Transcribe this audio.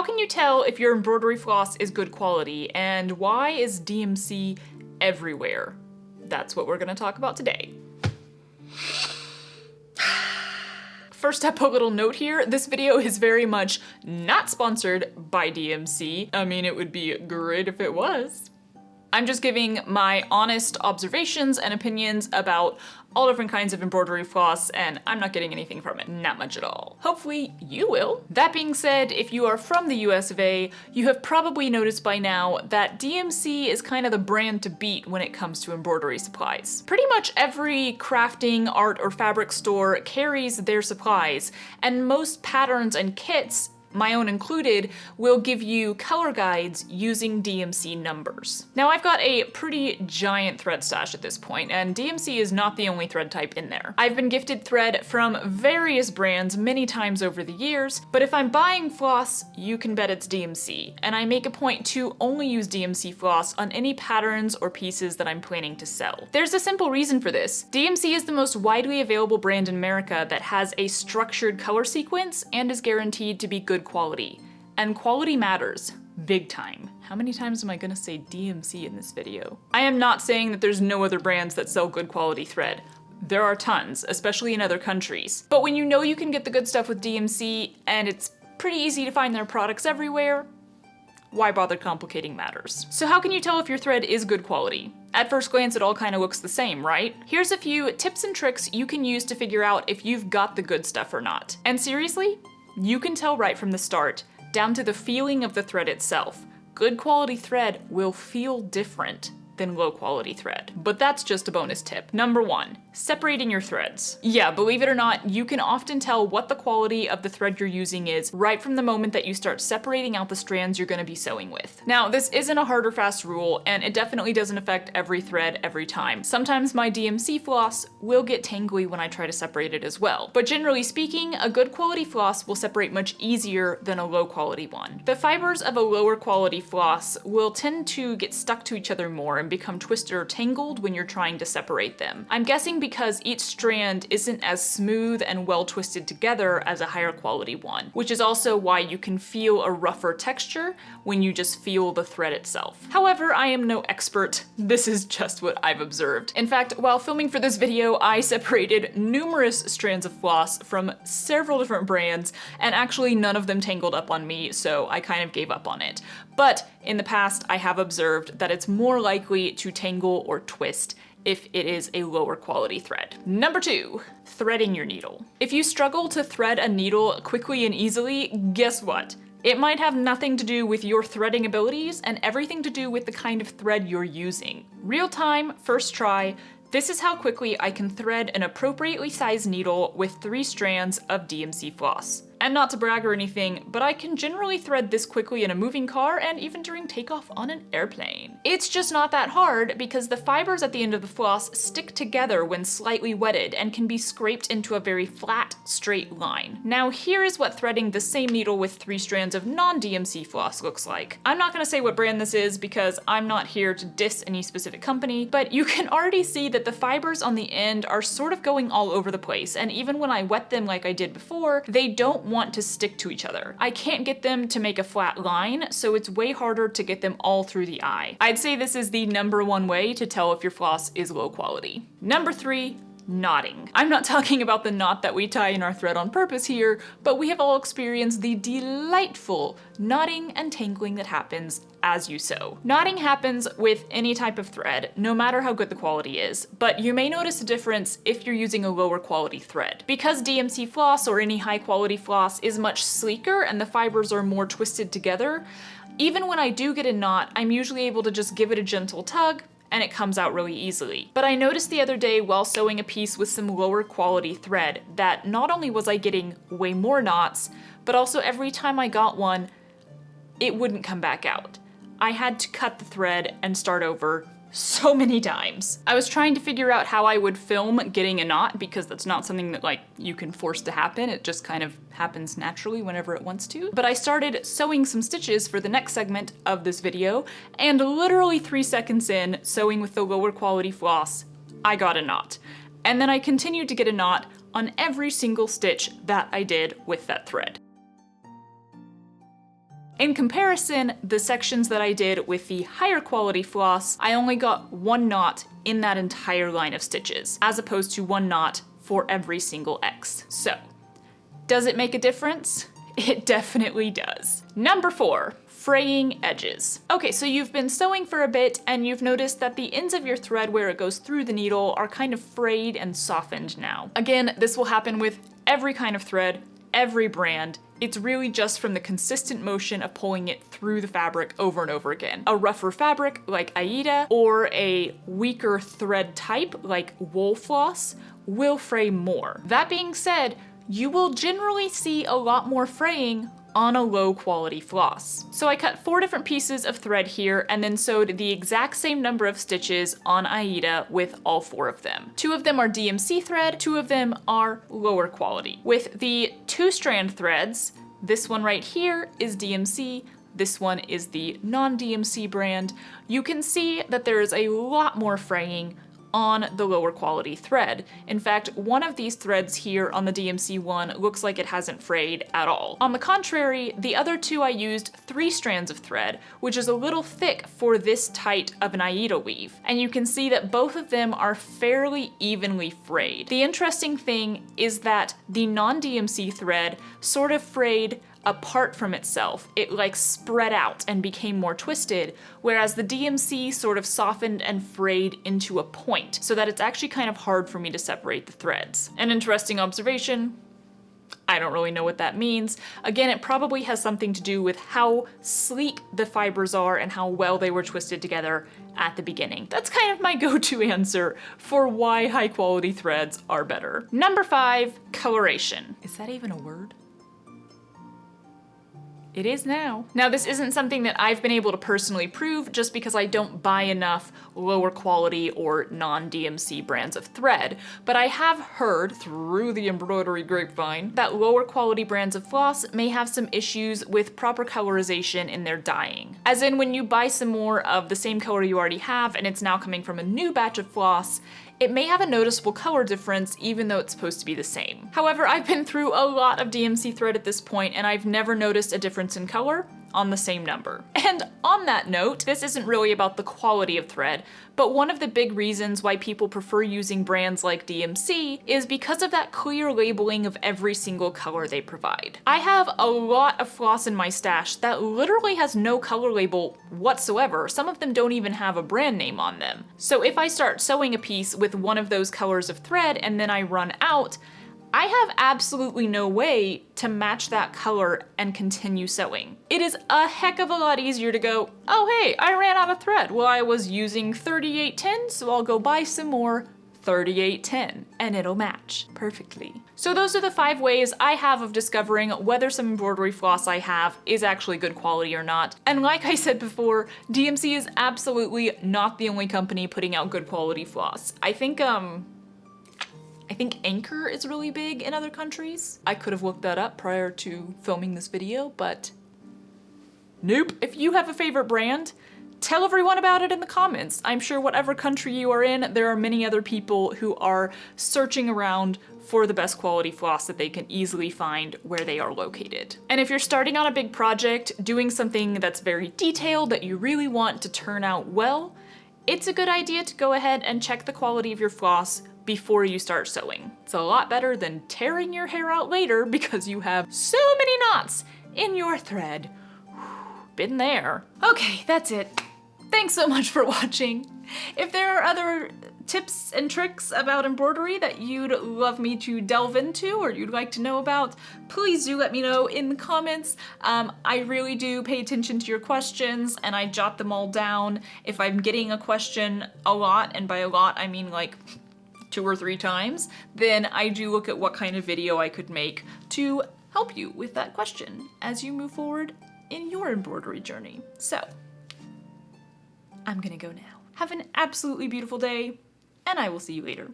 can you tell if your embroidery floss is good quality, and why is DMC everywhere? That's what we're gonna talk about today. First up, a little note here. This video is very much not sponsored by DMC. I mean, it would be great if it was. I'm just giving my honest observations and opinions about all different kinds of embroidery floss, and I'm not getting anything from it, not much at all. Hopefully you will. That being said, if you are from the US of A, you have probably noticed by now that DMC is kind of the brand to beat when it comes to embroidery supplies. Pretty much every crafting, art, or fabric store carries their supplies, and most patterns and kits, my own included, will give you color guides using DMC numbers. Now I've got a pretty giant thread stash at this point, and DMC is not the only thread type in there. I've been gifted thread from various brands many times over the years, but if I'm buying floss, you can bet it's DMC, and I make a point to only use DMC floss on any patterns or pieces that I'm planning to sell. There's a simple reason for this. DMC is the most widely available brand in America that has a structured color sequence and is guaranteed to be good quality. And quality matters, big time. How many times am I gonna say DMC in this video? I am not saying that there's no other brands that sell good quality thread. There are tons, especially in other countries. But when you know you can get the good stuff with DMC and it's pretty easy to find their products everywhere, why bother complicating matters? So how can you tell if your thread is good quality? At first glance, it all kind of looks the same, right? Here's a few tips and tricks you can use to figure out if you've got the good stuff or not. And seriously, you can tell right from the start, down to the feeling of the thread itself. Good quality thread will feel different than low quality thread. But that's just a bonus tip. Number 1, separating your threads. Yeah, believe it or not, you can often tell what the quality of the thread you're using is right from the moment that you start separating out the strands you're gonna be sewing with. Now, this isn't a hard or fast rule, and it definitely doesn't affect every thread every time. Sometimes my DMC floss will get tangly when I try to separate it as well. But generally speaking, a good quality floss will separate much easier than a low quality one. The fibers of a lower quality floss will tend to get stuck to each other more and become twisted or tangled when you're trying to separate them. I'm guessing because each strand isn't as smooth and well twisted together as a higher quality one, which is also why you can feel a rougher texture when you just feel the thread itself. However, I am no expert. This is just what I've observed. In fact, while filming for this video, I separated numerous strands of floss from several different brands, and actually none of them tangled up on me, so I kind of gave up on it. But in the past, I have observed that it's more likely to tangle or twist if it is a lower quality thread. Number 2, threading your needle. If you struggle to thread a needle quickly and easily, guess what? It might have nothing to do with your threading abilities and everything to do with the kind of thread you're using. Real time, first try. This is how quickly I can thread an appropriately sized needle with 3 strands of DMC floss. And not to brag or anything, but I can generally thread this quickly in a moving car and even during takeoff on an airplane. It's just not that hard because the fibers at the end of the floss stick together when slightly wetted and can be scraped into a very flat, straight line. Now here is what threading the same needle with 3 strands of non-DMC floss looks like. I'm not gonna say what brand this is because I'm not here to diss any specific company, but you can already see that the fibers on the end are sort of going all over the place, and even when I wet them like I did before, they don't want to stick to each other. I can't get them to make a flat line, so it's way harder to get them all through the eye. I'd say this is the number 1 way to tell if your floss is low quality. Number 3, knotting. I'm not talking about the knot that we tie in our thread on purpose here, but we have all experienced the delightful knotting and tangling that happens as you sew. Knotting happens with any type of thread, no matter how good the quality is, but you may notice a difference if you're using a lower quality thread. Because DMC floss or any high quality floss is much sleeker and the fibers are more twisted together, even when I do get a knot, I'm usually able to just give it a gentle tug and it comes out really easily. But I noticed the other day while sewing a piece with some lower quality thread that not only was I getting way more knots, but also every time I got one, it wouldn't come back out. I had to cut the thread and start over so many times. I was trying to figure out how I would film getting a knot because that's not something that like you can force to happen. It just kind of happens naturally whenever it wants to. But I started sewing some stitches for the next segment of this video, and literally 3 seconds in, sewing with the lower quality floss, I got a knot. And then I continued to get a knot on every single stitch that I did with that thread. In comparison, the sections that I did with the higher quality floss, I only got 1 knot in that entire line of stitches, as opposed to 1 knot for every single X. So, does it make a difference? It definitely does. Number 4, fraying edges. Okay, so you've been sewing for a bit and you've noticed that the ends of your thread where it goes through the needle are kind of frayed and softened now. Again, this will happen with every kind of thread, every brand. It's really just from the consistent motion of pulling it through the fabric over and over again. A rougher fabric like Aida or a weaker thread type like wool floss will fray more. That being said, you will generally see a lot more fraying on a low quality floss. So I cut 4 different pieces of thread here and then sewed the exact same number of stitches on Aida with all 4 of them. 2 of them are DMC thread, 2 of them are lower quality. With the 2-strand threads, this one right here is DMC, this one is the non-DMC brand. You can see that there is a lot more fraying on the lower quality thread. In fact, one of these threads here on the DMC one looks like it hasn't frayed at all. On the contrary, the other 2 I used 3 strands of thread, which is a little thick for this tight of an Aida weave. And you can see that both of them are fairly evenly frayed. The interesting thing is that the non-DMC thread sort of frayed apart from itself. It like spread out and became more twisted, whereas the DMC sort of softened and frayed into a point, so that it's actually kind of hard for me to separate the threads. An interesting observation. I don't really know what that means. Again, it probably has something to do with how sleek the fibers are and how well they were twisted together at the beginning. That's kind of my go-to answer for why high quality threads are better. Number 5, coloration. Is that even a word? It is now. Now, this isn't something that I've been able to personally prove just because I don't buy enough lower quality or non-DMC brands of thread, but I have heard through the embroidery grapevine that lower quality brands of floss may have some issues with proper colorization in their dyeing. As in, when you buy some more of the same color you already have and it's now coming from a new batch of floss, it may have a noticeable color difference even though it's supposed to be the same. However, I've been through a lot of DMC thread at this point and I've never noticed a difference in color on the same number. And on that note, this isn't really about the quality of thread, but one of the big reasons why people prefer using brands like DMC is because of that clear labeling of every single color they provide. I have a lot of floss in my stash that literally has no color label whatsoever. Some of them don't even have a brand name on them. So if I start sewing a piece with one of those colors of thread and then I run out, I have absolutely no way to match that color and continue sewing. It is a heck of a lot easier to go, oh hey, I ran out of thread. Well, I was using 3810, so I'll go buy some more 3810, and it'll match perfectly. So those are the 5 ways I have of discovering whether some embroidery floss I have is actually good quality or not. And like I said before, DMC is absolutely not the only company putting out good quality floss. I think Anchor is really big in other countries. I could have looked that up prior to filming this video, but nope. If you have a favorite brand, tell everyone about it in the comments. I'm sure whatever country you are in, there are many other people who are searching around for the best quality floss that they can easily find where they are located. And if you're starting on a big project, doing something that's very detailed that you really want to turn out well, it's a good idea to go ahead and check the quality of your floss before you start sewing. It's a lot better than tearing your hair out later because you have so many knots in your thread. Been there. Okay, that's it. Thanks so much for watching. If there are other tips and tricks about embroidery that you'd love me to delve into or you'd like to know about, please do let me know in the comments. I really do pay attention to your questions and I jot them all down. If I'm getting a question a lot, and by a lot I mean like 2 or 3 times, then I do look at what kind of video I could make to help you with that question as you move forward in your embroidery journey. So, I'm gonna go now. Have an absolutely beautiful day, and I will see you later.